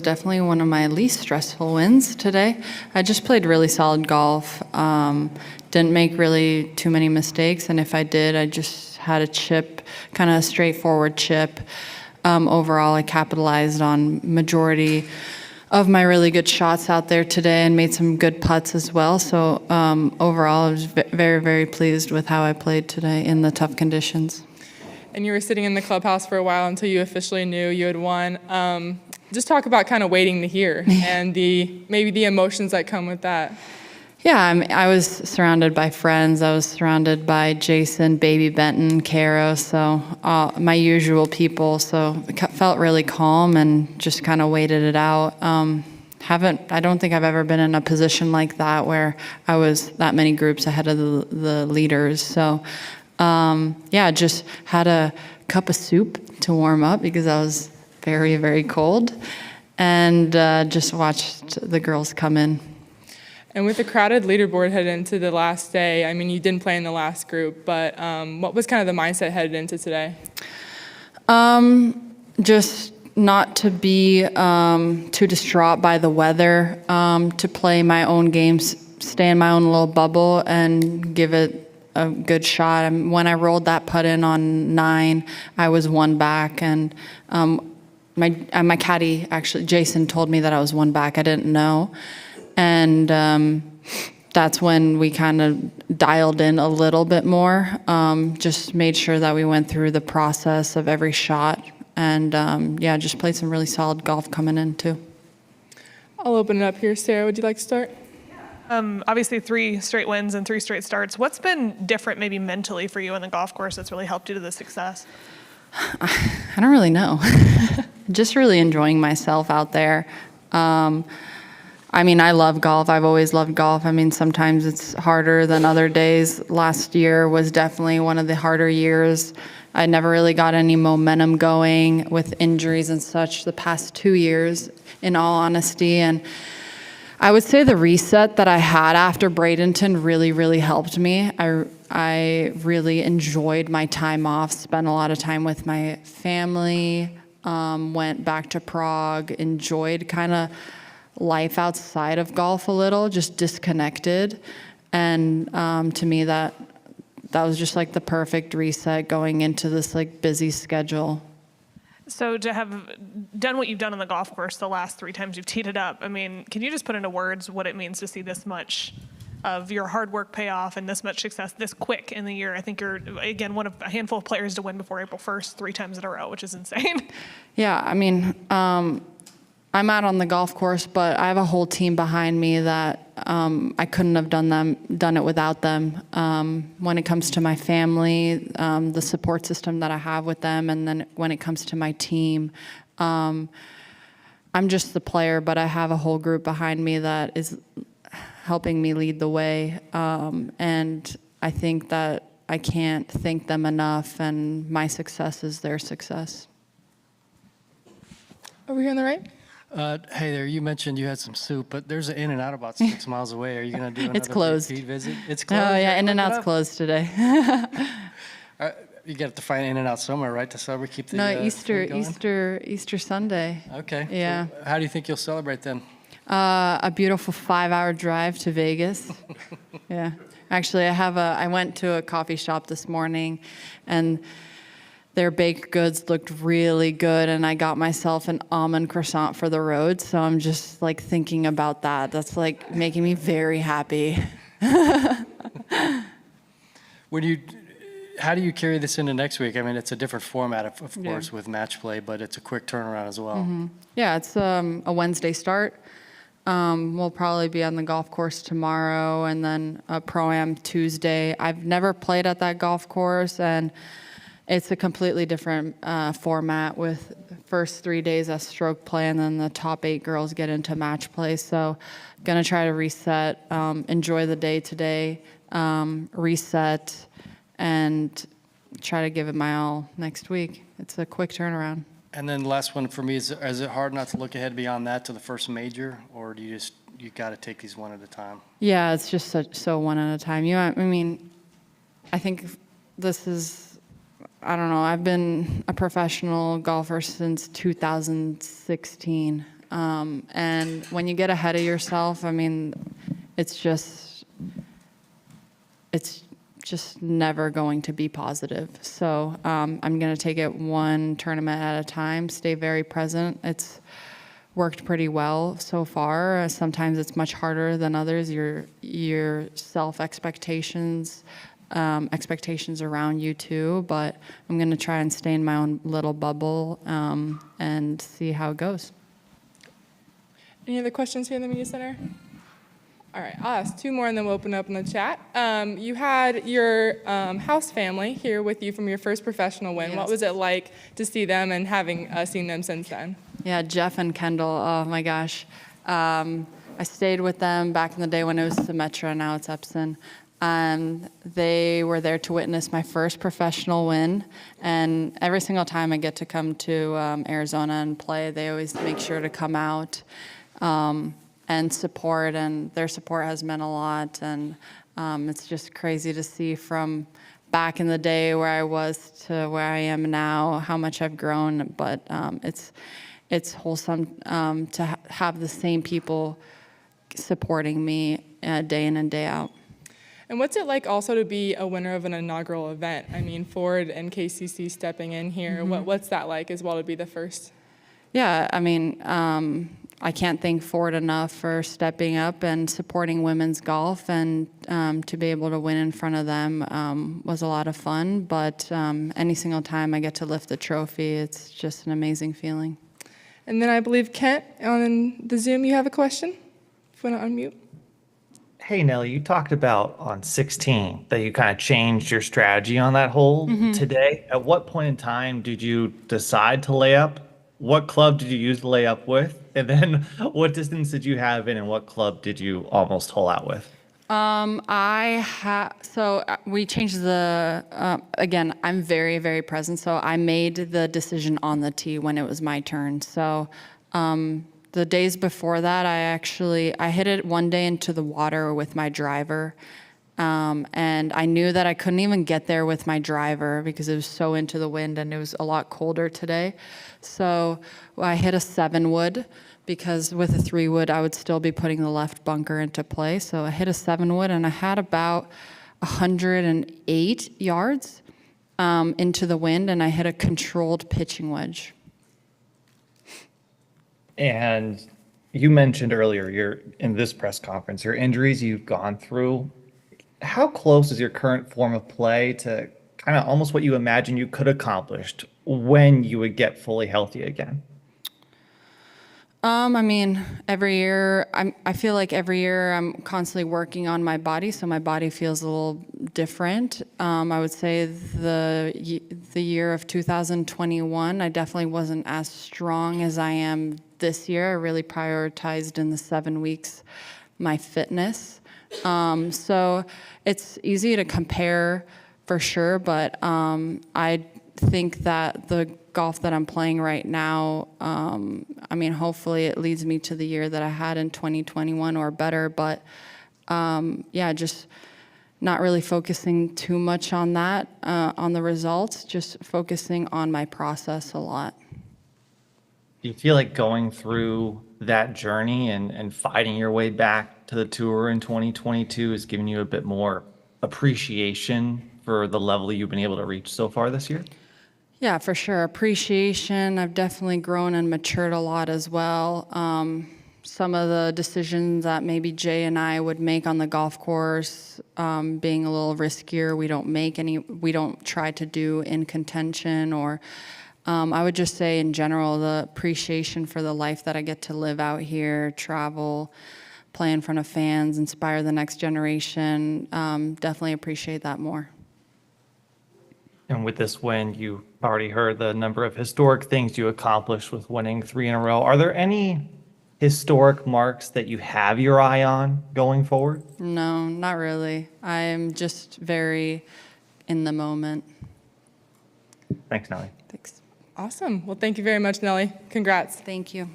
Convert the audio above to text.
Definitely one of my least stressful wins today. I just played really solid golf. Didn't make really too many mistakes, and if I did, I just had a chip, kind of a straightforward chip. Overall, I capitalized on majority of my really good shots out there today and made some good putts as well. So overall, I was very, very pleased with how I played today in the tough conditions. And you were sitting in the clubhouse for a while until you officially knew you had won. Just talk about kind of waiting to hear and maybe the emotions that come with that. Yeah, I was surrounded by friends. I was surrounded by Jason, Baby Benton, Caro, so my usual people. So it felt really calm and just kind of waited it out. I don't think I've ever been in a position like that where I was that many groups ahead of the leaders. So yeah, just had a cup of soup to warm up because I was very, very cold, and just watched the girls come in. And with the crowded leaderboard headed into the last day, I mean, you didn't play in the last group, but what was kind of the mindset headed into today? Just not to be too distraught by the weather, to play my own games, stay in my own little bubble, and give it a good shot. When I rolled that putt in on 9, I was one back, and my caddy, actually, Jason, told me that I was one back. I didn't know. And that's when we kind of dialed in a little bit more, just made sure that we went through the process of every shot. And yeah, just played some really solid golf coming in, too. I'll open it up here. Sarah, would you like to start? Obviously 3 straight wins and 3 straight starts. What's been different maybe mentally for you on the golf course that's really helped you to the success? I don't really know. Just really enjoying myself out there. I mean, I love golf. I've always loved golf. I mean, sometimes it's harder than other days. Last year was definitely one of the harder years. I never really got any momentum going with injuries and such the past 2 years, in all honesty. And I would say the reset that I had after Bradenton really, really helped me. I really enjoyed my time off, spent a lot of time with my family, went back to Prague, enjoyed kind of life outside of golf a little, just disconnected. And to me, that was just like the perfect reset going into this like busy schedule. So to have done what you've done on the golf course the last 3 times you've teed it up, I mean, can you just put into words what it means to see this much of your hard work pay off and this much success this quick in the year? I think you're, again, one of a handful of players to win before April 1st 3 times in a row, which is insane. Yeah, I mean, I'm out on the golf course, but I have a whole team behind me that I couldn't have done it without them. When it comes to my family, the support system that I have with them, and then when it comes to my team, I'm just the player, but I have a whole group behind me that is helping me lead the way. And I think that I can't thank them enough, and my success is their success. Over here on the right? Hey there, you mentioned you had some soup, but there's an In-N-Out about 6 miles away. Are you going to do another It's closed. repeat visit? It's closed? Oh yeah, In-N-Out's closed today. You got to find In-N-Out somewhere, right, to celebrate, keep the No, food going? Easter Sunday. Okay. Yeah. So how do you think you'll celebrate then? A beautiful 5-hour drive to Vegas. Yeah. Actually, I went to a coffee shop this morning, and their baked goods looked really good, and I got myself an almond croissant for the road, so I'm just like thinking about that. That's like making me very happy. How do you carry this into next week? I mean, it's a different format, of course, with match play, but it's a quick turnaround as well. Mm-hmm. Yeah, it's a Wednesday start. We'll probably be on the golf course tomorrow, and then a Pro-Am Tuesday. I've never played at that golf course, and it's a completely different format with first 3 days as stroke play, and then the top 8 girls get into match play. So going to try to reset, enjoy the day today, reset, and try to give it my all next week. It's a quick turnaround. And then the last one for me is it hard not to look ahead beyond that to the first major, or do you got to take these one at a time? Yeah, it's just so one at a time. I mean, I think this is, I don't know, I've been a professional golfer since 2016, And when you get ahead of yourself, I mean, it's just never going to be positive. So I'm going to take it one tournament at a time, stay very present. It's worked pretty well so far. Sometimes it's much harder than others. Your self expectations around you too, but I'm going to try and stay in my own little bubble and see how it goes. Any other questions here in the media center? All right, I'll ask two more and then we'll open up in the chat. You had your house family here with you from your first professional win. Yes. What was it like to see them and having seen them since then? Yeah, Jeff and Kendall, oh my gosh. I stayed with them back in the day when it was Symetra, now it's Epson. They were there to witness my first professional win. And every single time I get to come to Arizona and play, they always make sure to come out and support, and their support has meant a lot. And it's just crazy to see from back in the day where I was to where I am now, how much I've grown. But it's wholesome to have the same people supporting me day in and day out. And what's it like also to be a winner of an inaugural event? I mean, Ford and KCC stepping in here. What's that like as well to be the first? Yeah, I mean, I can't thank Ford enough for stepping up and supporting women's golf, and to be able to win in front of them was a lot of fun. But any single time I get to lift the trophy, it's just an amazing feeling. And then I believe Kent on the Zoom, you have a question? If you want to unmute. Hey, Nelly, you talked about on 16 that you kind of changed your strategy on that hole today. At what point in time did you decide to lay up? What club did you use to lay up with? And then what distance did you have in, and what club did you almost hole out with? We changed the, again, I'm very, very present. So I made the decision on the tee when it was my turn. So the days before that, I hit it one day into the water with my driver. And I knew that I couldn't even get there with my driver because it was so into the wind and it was a lot colder today. So I hit a 7-wood because with a 3-wood, I would still be putting the left bunker into play. So I hit a 7-wood and I had about 108 yards into the wind, and I hit a controlled pitching wedge. And you mentioned earlier, in this press conference, your injuries you've gone through. How close is your current form of play to kind of almost what you imagine you could accomplish when you would get fully healthy again? I mean, every year, I feel like every year I'm constantly working on my body, so my body feels a little different. I would say the year of 2021, I definitely wasn't as strong as I am this year. I really prioritized in the 7 weeks my fitness. So it's easy to compare for sure, but I think that the golf that I'm playing right now, I mean, hopefully it leads me to the year that I had in 2021 or better, but yeah, just not really focusing too much on that, on the results, just focusing on my process a lot. Do you feel like going through that journey and fighting your way back to the tour in 2022 has given you a bit more appreciation for the level you've been able to reach so far this year? Yeah, for sure. Appreciation. I've definitely grown and matured a lot as well. Some of the decisions that maybe Jay and I would make on the golf course, being a little riskier, we don't try to do in contention, or I would just say in general, the appreciation for the life that I get to live out here, travel, play in front of fans, inspire the next generation, definitely appreciate that more. And with this win, you already heard the number of historic things you accomplished with winning 3 in a row. Are there any historic marks that you have your eye on going forward? No, not really. I'm just very in the moment. Thanks, Nelly. Thanks. Awesome. Well, thank you very much, Nelly. Congrats. Thank you.